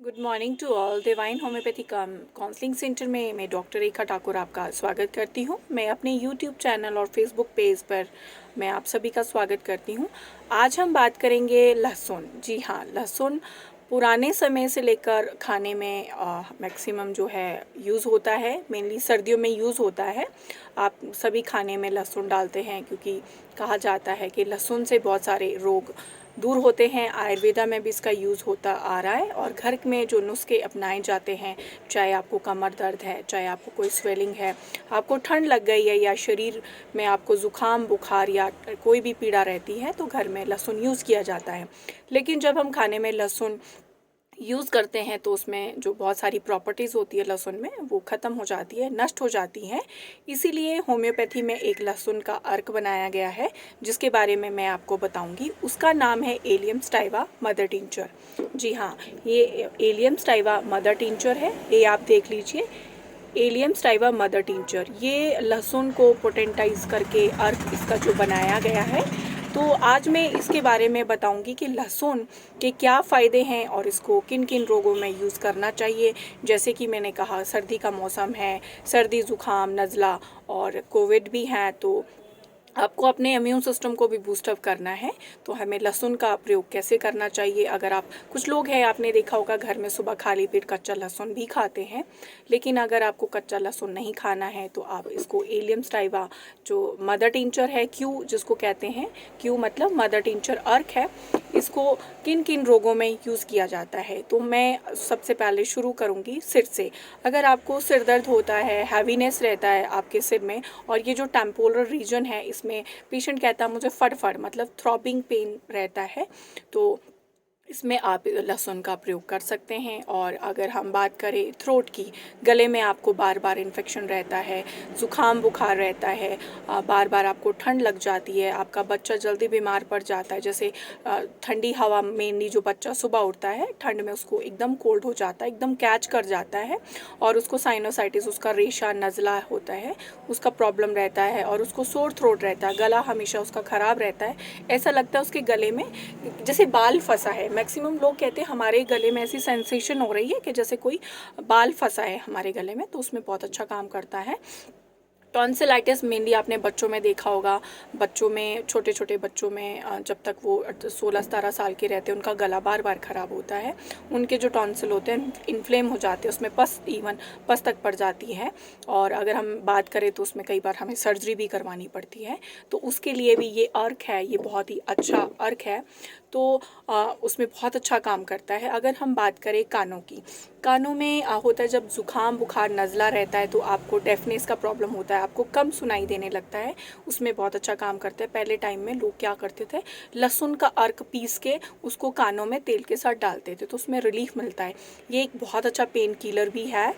Good morning to all. Divine homeopathy counselling centre में मैं doctor रेखा ठाकुर आपका स्वागत करती हूँ। मैं अपने यूट्यूब चैनल और फेसबुक पेज पर मैं आप सभी का स्वागत करती हूँ। आज हम बात करेंगे लहसुन। जी हाँ, लहसुन पुराने समय से लेकर खाने में मैक्सिमम जो है यूज़ होता है। मेनली सर्दियों में यूज़ होता है। आप सभी खाने में लहसुन डालते हैं क्योंकि कहा जाता है कि लहसुन से बहुत सारे रोग दूर होते हैं। आयुर्वेदा में भी इसका यूज़ होता आ रहा है और घर में जो नुस्खे अपनाए जाते हैं, चाहे आपको कमर दर्द है, चाहे आपको कोई स्वेलिंग है, आपको ठंड लग गई है या शरीर में आपको ज़ुकाम बुखार या कोई भी पीड़ा रहती है, तो घर में लहसुन यूज़ किया जाता है। लेकिन जब हम खाने में लहसुन यूज़ करते हैं तो उसमें जो बहुत सारी प्रॉपर्टीज़ होती है लहसुन में, वो ख़त्म हो जाती है, नष्ट हो जाती हैं। इसीलिए होम्योपैथी में एक लहसुन का अर्क बनाया गया है, जिसके बारे में मैं आपको बताऊंगी। उसका नाम है एलियम स्टाइवा मदर टिंचर। जी हाँ, ये एलियम स्टाइवा मदर टिंचर है। ये आप देख लीजिए, एलियम स्टाइवा मदर टिंचर। ये लहसुन को पोटेंटाइज करके अर्क इसका जो बनाया गया है। तो आज मैं इसके बारे में बताऊंगी कि लहसुन के क्या फ़ायदे हैं और इसको किन किन रोगों में यूज़ करना चाहिए। जैसे कि मैंने कहा, सर्दी का मौसम है, सर्दी ज़ुकाम नज़ला और कोविड भी है, तो आपको अपने इम्यून सिस्टम को भी बूस्टअप करना है। तो हमें लहसुन का प्रयोग कैसे करना चाहिए। अगर आप, कुछ लोग हैं, आपने देखा होगा घर में सुबह खाली पेट कच्चा लहसुन भी खाते हैं, लेकिन अगर आपको कच्चा लहसुन नहीं खाना है तो आप इसको एलियम स्टाइवा जो मदर टिंचर है, क्यू जिसको कहते हैं, क्यू मतलब मदर टिंचर अर्क है, इसको किन किन रोगों में यूज़ किया जाता है। तो मैं सबसे पहले शुरू करूँगी सिर से। अगर आपको सिर दर्द होता है, हैवीनेस रहता है आपके सिर में, और ये जो टेम्पोरल रीजन है, इसमें पेशेंट कहता है मुझे फटफट मतलब थ्रॉबिंग पेन रहता है, तो इसमें आप लहसुन का प्रयोग कर सकते हैं। और अगर हम बात करें थ्रोट की, गले में आपको बार बार इन्फेक्शन रहता है, ज़ुकाम बुखार रहता है, बार बार आपको ठंड लग जाती है, आपका बच्चा जल्दी बीमार पड़ जाता है, जैसे ठंडी हवा, मेनली जो बच्चा सुबह उठता है ठंड में, उसको एकदम कोल्ड हो जाता है, एकदम कैच कर जाता है, और उसको साइनोसाइटिस, उसका रेशा नज़ला होता है, उसका प्रॉब्लम रहता है, और उसको सोर थ्रोट रहता है, गला हमेशा उसका ख़राब रहता है। ऐसा लगता है उसके गले में जैसे बाल फंसा है। मैक्सिमम लोग कहते हैं हमारे गले में ऐसी सेंसेशन हो रही है कि जैसे कोई बाल फंसा है हमारे गले में, तो उसमें बहुत अच्छा काम करता है। टॉन्सिलाइटिस मेनली आपने बच्चों में देखा होगा। बच्चों में, छोटे छोटे बच्चों में, जब तक वो 16-17 साल के रहते हैं, उनका गला बार बार ख़राब होता है। उनके जो टॉन्सिल होते हैं इन्फ्लेम हो जाते हैं, उसमें पस, इवन पस तक पड़ जाती है। और अगर हम बात करें तो उसमें कई बार हमें सर्जरी भी करवानी पड़ती है। तो उसके लिए भी ये अर्क है, ये बहुत ही अच्छा अर्क है, तो उसमें बहुत अच्छा काम करता है। अगर हम बात करें कानों की, कानों में होता है जब ज़ुकाम बुखार नज़ला रहता है, तो आपको डेफनेस का प्रॉब्लम होता है, आपको कम सुनाई देने लगता है, उसमें बहुत अच्छा काम करता है। पहले टाइम में लोग क्या करते थे, लहसुन का अर्क पीस के उसको कानों में तेल के साथ डालते थे, तो उसमें रिलीफ मिलता है। ये एक बहुत अच्छा पेन किलर भी है।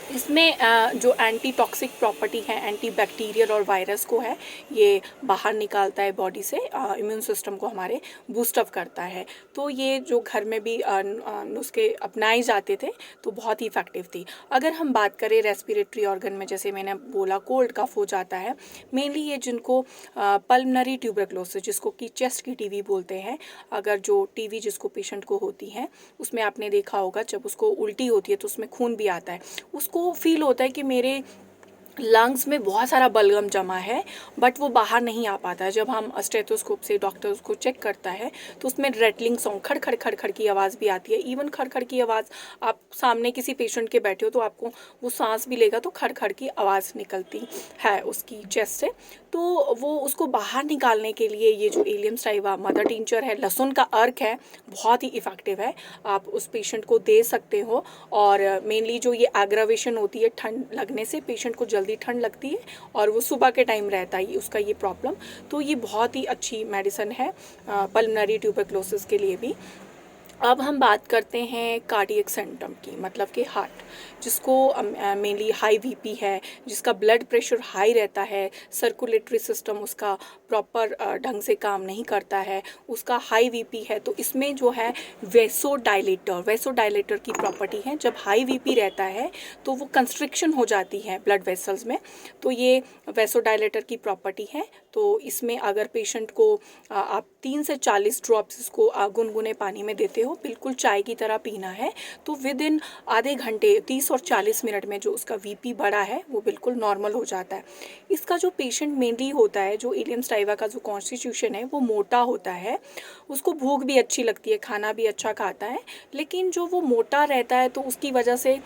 इसमें जो एंटी टॉक्सिक प्रॉपर्टी है, एंटी बैक्टीरियल और वायरस को है, ये बाहर निकालता है बॉडी से, इम्यून सिस्टम को हमारे बूस्टअप करता है। तो ये जो घर में भी नुस्खे अपनाए जाते थे, तो बहुत ही इफ़ेक्टिव थी। अगर हम बात करें रेस्पिरेटरी ऑर्गन में, जैसे मैंने बोला कोल्ड कफ हो जाता है, मेनली ये जिनको पल्मनरी ट्यूबरक्लोसिस, जिसको कि चेस्ट की टीवी बोलते हैं, अगर जो टीवी जिसको पेशेंट को होती है, उसमें आपने देखा होगा जब उसको उल्टी होती है तो उसमें खून भी आता है, उसको फील होता है कि मेरे लंग्स में बहुत सारा बलगम जमा है, बट वो बाहर नहीं आ पाता है। जब हम स्टेथोस्कोप से डॉक्टर उसको चेक करता है तो उसमें रेटलिंग साउंड, खड़ खड़ खड़ खड़ की आवाज़ भी आती है। इवन खड़ खड़ की आवाज़, आप सामने किसी पेशेंट के बैठे हो तो आपको वो सांस भी लेगा तो खड़ खड़ की आवाज़ निकलती है उसकी चेस्ट से। तो वो उसको बाहर निकालने के लिए ये जो एलियम स्टाइवा मदर टिंचर है, लहसुन का अर्क है, बहुत ही इफ़ेक्टिव है। आप उस पेशेंट को दे सकते हो। और मेनली जो ये एग्रावेशन होती है ठंड लगने से, पेशेंट को जल्दी ठंड लगती है और वो सुबह के टाइम रहता है उसका ये प्रॉब्लम, तो ये बहुत ही अच्छी मेडिसिन है पल्मनरी ट्यूबरक्लोसिस के लिए भी। अब हम बात करते हैं कार्डियक सिम्टम की, मतलब कि हार्ट, जिसको मेनली हाई बीपी है, जिसका ब्लड प्रेशर हाई रहता है, सर्कुलेटरी सिस्टम उसका प्रॉपर ढंग से काम नहीं करता है, उसका हाई वीपी है, तो इसमें जो है वेसोडाइलेटर की प्रॉपर्टी है। जब हाई वीपी रहता है तो वो कंस्ट्रिक्शन हो जाती है ब्लड वेसल्स में, तो ये वेसोडाइलेटर की प्रॉपर्टी है। तो इसमें अगर पेशेंट को आप 3 से 40 ड्रॉप्स इसको गुनगुने पानी में देते हो, बिल्कुल चाय की तरह पीना है, तो विद इन आधे घंटे 30 और 40 मिनट में जो उसका वीपी बढ़ा है वो बिल्कुल नॉर्मल हो जाता है। इसका जो पेशेंट मेनली होता है, जो इलियम स्टाइवा का जो कॉन्स्टिट्यूशन है वो मोटा होता है, उसको भूख भी अच्छी लगती है, खाना भी अच्छा खाता है, लेकिन जो वो मोटा रहता है तो उसकी वजह से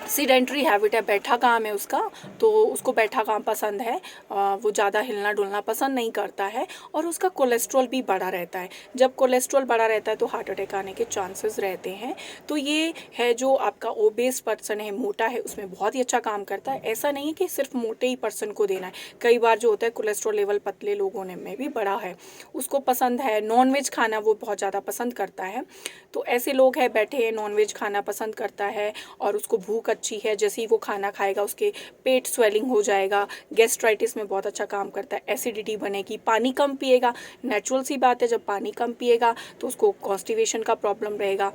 सीडेंट्री हैबिट है, बैठा काम है उसका, तो उसको बैठा काम पसंद है, वो ज़्यादा हिलना डुलना पसंद नहीं करता है, और उसका कोलेस्ट्रॉल भी बढ़ा रहता है। जब कोलेस्ट्रॉल बढ़ा रहता है तो हार्ट अटैक आने के चांसेस रहते हैं। तो ये है जो आपका ओबेस पर्सन है, मोटा है, उसमें बहुत ही अच्छा काम करता है। ऐसा नहीं है कि सिर्फ मोटे ही पर्सन को देना है, कई बार जो होता है कोलेस्ट्रॉल लेवल पतले लोगों में भी बढ़ा है, उसको पसंद है नॉनवेज खाना, वो बहुत ज़्यादा पसंद करता है। तो ऐसे लोग हैं बैठे हैं, नॉनवेज खाना पसंद करता है और उसको भूख अच्छी है, जैसे ही वो खाना खाएगा उसके पेट स्वेलिंग हो जाएगा, गैस्ट्राइटिस में बहुत अच्छा काम करता है, एसिडिटी बनेगी, पानी कम पिएगा, नेचुरल सी बात है, जब पानी कम पिएगा तो उसको कॉन्स्टिपेशन का प्रॉब्लम रहेगा,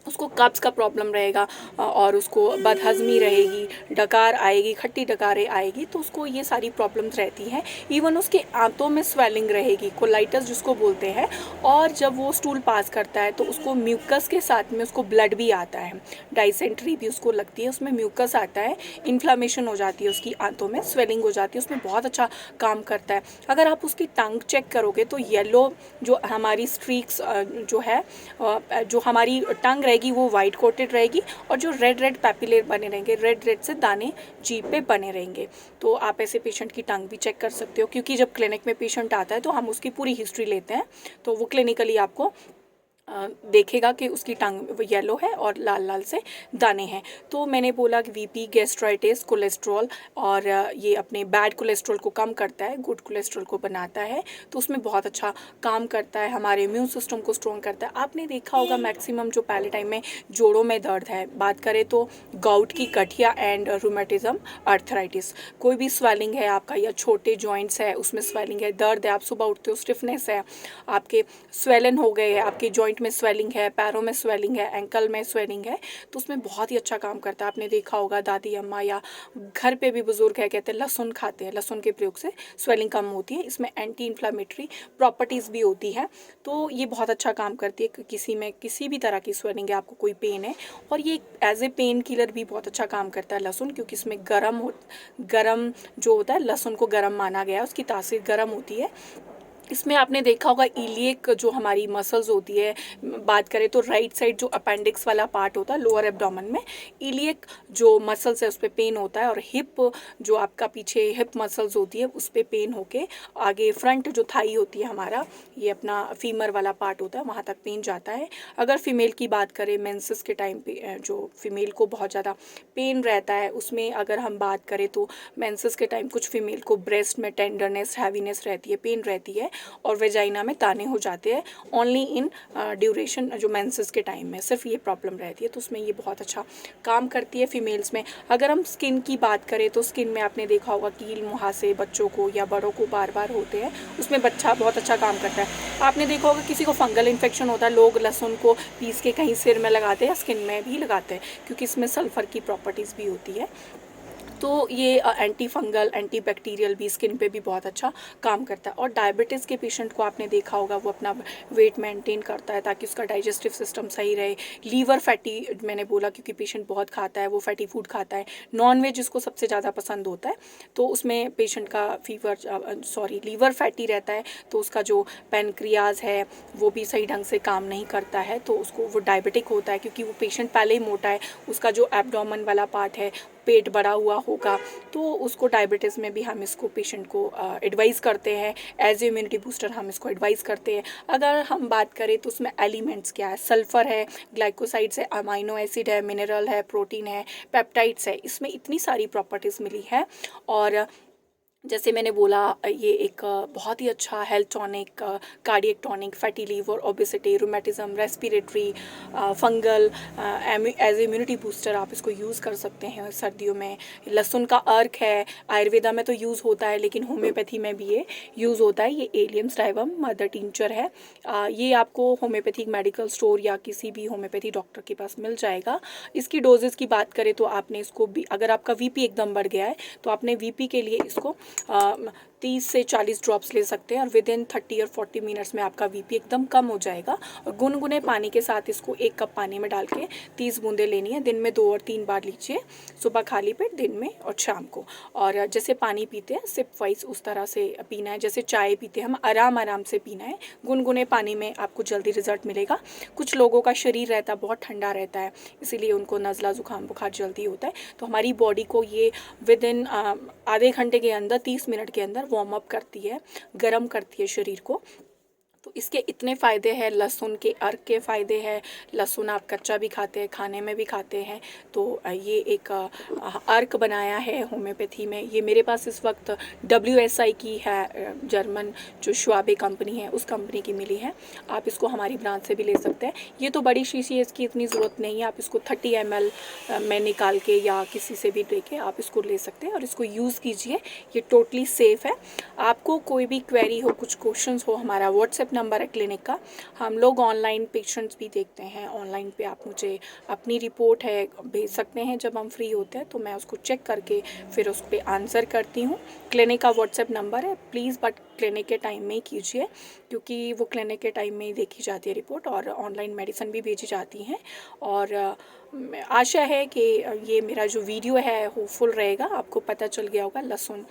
उसको कब्ज़ का प्रॉब्लम रहेगा, और उसको बदहज़मी रहेगी, डकार आएगी, खट्टी डकारें आएगी, तो उसको ये सारी प्रॉब्लम्स रहती हैं। इवन उसके आंतों में स्वेलिंग रहेगी, कोलाइटिस जिसको बोलते हैं, और जब वो स्टूल पास करता है तो उसको म्यूकस के साथ में उसको ब्लड भी आता है, डाइसेंट्री भी उसको लगती है, उसमें म्यूकस आता है, इन्फ्लामेशन हो जाती है, उसकी आंतों में स्वेलिंग हो जाती है, उसमें बहुत अच्छा काम करता है। अगर आप उसकी टंग चेक करोगे तो येलो जो हमारी स्ट्रीक्स जो है, जो हमारी टंग रहेगी वो वाइट कोटेड रहेगी, और जो रेड रेड पैपिलर बने रहेंगे, रेड रेड से दाने जीभ पे बने रहेंगे। तो आप ऐसे पेशेंट की टंग भी चेक कर सकते हो, क्योंकि जब क्लिनिक में पेशेंट आता है तो हम उसकी पूरी हिस्ट्री लेते हैं, तो वो क्लिनिकली आपको देखेगा कि उसकी टंग येलो है और लाल लाल से दाने हैं। तो मैंने बोला कि वीपी, गैस्ट्राइटिस, कोलेस्ट्रॉल, और ये अपने बैड कोलेस्ट्रॉल को कम करता है, गुड कोलेस्ट्रॉल को बनाता है, तो उसमें बहुत अच्छा काम करता है, हमारे इम्यून सिस्टम को स्ट्रॉन्ग करता है। आपने देखा होगा मैक्सिमम जो पहले टाइम में जोड़ों में दर्द है, बात करें तो गाउट की गठिया एंड रूमेटिज्म, आर्थराइटिस, कोई भी स्वेलिंग है आपका, या छोटे जॉइंट्स है उसमें स्वेलिंग है, दर्द है, आप सुबह उठते हो स्टिफनेस है, आपके स्वेलन हो गए, आपके जॉइंट में स्वेलिंग है, पैरों में स्वेलिंग है, एंकल में स्वेलिंग है, तो उसमें बहुत ही अच्छा काम करता है। आपने देखा होगा दादी अम्मा या घर पे भी बुजुर्ग है, कहते हैं लहसुन खाते हैं, लहसुन के प्रयोग से स्वेलिंग कम होती है, इसमें एंटी इन्फ्लामेटरी प्रॉपर्टीज़ भी होती है, तो ये बहुत अच्छा काम करती है। किसी में किसी भी तरह की स्वेलिंग है, आपको कोई पेन है, और ये एज ए पेन किलर भी बहुत अच्छा काम करता है लहसुन, क्योंकि इसमें गरम जो होता है, लहसुन को गरम माना गया है, उसकी तासीर गरम होती है। इसमें आपने देखा होगा इलियक जो हमारी मसल्स होती है, बात करें तो राइट साइड जो अपेंडिक्स वाला पार्ट होता है लोअर एब्डोमेन में, इलियक जो मसल्स है उस पर पेन होता है, और हिप जो आपका पीछे हिप मसल्स होती है उस पर पेन होके आगे फ्रंट जो थाई होती है हमारा, ये अपना फीमर वाला पार्ट होता है, वहाँ तक पेन जाता है। अगर फीमेल की बात करें, मेंसेस के टाइम पे जो फीमेल को बहुत ज़्यादा पेन रहता है, उसमें अगर हम बात करें तो मेंसेस के टाइम कुछ फीमेल को ब्रेस्ट में टेंडरनेस, हैवीनेस रहती है, पेन रहती है, और वेजाइना में दाने हो जाते हैं, ओनली इन ड्यूरेशन जो मेंसेस के टाइम में सिर्फ ये प्रॉब्लम रहती है, तो उसमें ये बहुत अच्छा काम करती है फीमेल्स में। अगर हम स्किन की बात करें तो स्किन में आपने देखा होगा कील मुहासे बच्चों को या बड़ों को बार बार होते हैं, उसमें बच्चा बहुत अच्छा काम करता है। आपने देखा होगा किसी को फंगल इन्फेक्शन होता है, लोग लहसुन को पीस के कहीं सिर में लगाते हैं या स्किन में भी लगाते हैं, क्योंकि इसमें सल्फ़र की प्रॉपर्टीज़ भी होती है। तो ये एंटी फंगल, एंटी बैक्टीरियल भी स्किन पे भी बहुत अच्छा काम करता है। और डायबिटीज़ के पेशेंट को आपने देखा होगा वो अपना वेट मेंटेन करता है ताकि उसका डाइजेस्टिव सिस्टम सही रहे। लीवर फैटी मैंने बोला क्योंकि पेशेंट बहुत खाता है, वो फैटी फूड खाता है, नॉन वेज जिसको सबसे ज़्यादा पसंद होता है, तो उसमें पेशेंट का लीवर फैटी रहता है, तो उसका जो पैनक्रियाज है वो भी सही ढंग से काम नहीं करता है, तो उसको वो डायबिटिक होता है, क्योंकि वो पेशेंट पहले ही मोटा है, उसका जो एब्डोमेन वाला पार्ट है पेट बड़ा हुआ होगा, तो उसको डायबिटीज़ में भी हम इसको पेशेंट को एडवाइस करते हैं, एज इम्यूनिटी बूस्टर हम इसको एडवाइस करते हैं। अगर हम बात करें तो उसमें एलिमेंट्स क्या है, सल्फ़र है, ग्लाइकोसाइड्स है, अमाइनो एसिड है, मिनरल है, प्रोटीन है, पेप्टाइड्स है, इसमें इतनी सारी प्रॉपर्टीज़ मिली है। और जैसे मैंने बोला ये एक बहुत ही अच्छा health tonic, cardiac tonic, fatty liver, obesity, rheumatism, respiratory, fungal, as immunity booster आप इसको यूज़ कर सकते हैं सर्दियों में। लहसुन का अर्क है, आयुर्वेदा में तो यूज़ होता है लेकिन होम्योपैथी में भी ये यूज़ होता है। ये एलियम स्टाइवम मदर टिंचर है। ये आपको होम्योपैथिक मेडिकल स्टोर या किसी भी होम्योपैथी डॉक्टर के पास मिल जाएगा। इसकी डोजेज़ की बात करें तो आपने इसको भी, अगर आपका वीपी एकदम बढ़ गया है तो आपने वीपी के लिए इसको 30 से 40 ड्रॉप्स ले सकते हैं और विद इन 30 और 40 मिनट्स में आपका वीपी एकदम कम हो जाएगा। और गुनगुने पानी के साथ इसको 1 कप पानी में डाल के 30 बूंदें लेनी है। दिन में 2 और 3 बार लीजिए, सुबह खाली पेट, दिन में और शाम को। और जैसे पानी पीते हैं सिप वाइज उस तरह से पीना है, जैसे चाय पीते हैं हम, आराम आराम से पीना है। गुनगुने पानी में आपको जल्दी रिजल्ट मिलेगा। कुछ लोगों का शरीर रहता है बहुत ठंडा रहता है, इसीलिए उनको नज़ला ज़ुकाम बुखार जल्दी होता है। तो हमारी बॉडी को ये विद इन आधे घंटे के अंदर, 30 मिनट के अंदर वार्म अप करती है, गर्म करती है शरीर को। तो इसके इतने फ़ायदे हैं। लहसुन के अर्क के फ़ायदे हैं। लहसुन आप कच्चा भी खाते हैं, खाने में भी खाते हैं। तो ये एक अर्क बनाया है होम्योपैथी में। ये मेरे पास इस वक्त WSI की है, जर्मन जो श्वाबे कंपनी है उस कंपनी की मिली है। आप इसको हमारी ब्रांच से भी ले सकते हैं। ये तो बड़ी शीशी है, इसकी इतनी ज़रूरत नहीं है। आप इसको 30 ml में निकाल के या किसी से भी दे के आप इसको ले सकते हैं और इसको यूज़ कीजिए। ये टोटली सेफ़ है। आपको कोई भी क्वेरी हो, कुछ क्वेश्चंस हो, हमारा व्हाट्सएप नंबर है क्लिनिक का। हम लोग ऑनलाइन पेशेंट्स भी देखते हैं। ऑनलाइन पे आप मुझे अपनी रिपोर्ट है भेज सकते हैं जब हम फ्री होते हैं, तो मैं उसको चेक करके फिर उस पर आंसर करती हूँ। क्लिनिक का व्हाट्सएप नंबर है। प्लीज़ बट क्लिनिक के टाइम में ही कीजिए, क्योंकि वो क्लिनिक के टाइम में ही देखी जाती है रिपोर्ट और ऑनलाइन मेडिसिन भी भेजी जाती हैं। और आशा है कि ये मेरा जो वीडियो है होपफुल रहेगा। आपको पता चल गया होगा लहसुन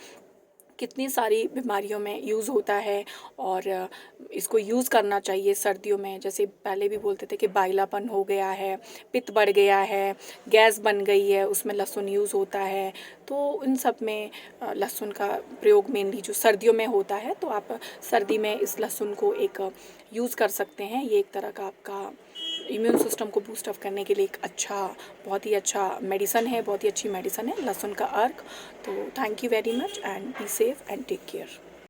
कितनी सारी बीमारियों में यूज़ होता है और इसको यूज़ करना चाहिए सर्दियों में। जैसे पहले भी बोलते थे कि बाइलापन हो गया है, पित्त बढ़ गया है, गैस बन गई है, उसमें लहसुन यूज़ होता है। तो इन सब में लहसुन का प्रयोग मेनली जो सर्दियों में होता है, तो आप सर्दी में इस लहसुन को एक यूज़ कर सकते हैं। ये एक तरह का आपका इम्यून सिस्टम को बूस्ट अप करने के लिए एक अच्छा, बहुत ही अच्छा मेडिसन है, बहुत ही अच्छी मेडिसन है लहसुन का अर्क। तो thank you very much and be safe and take care.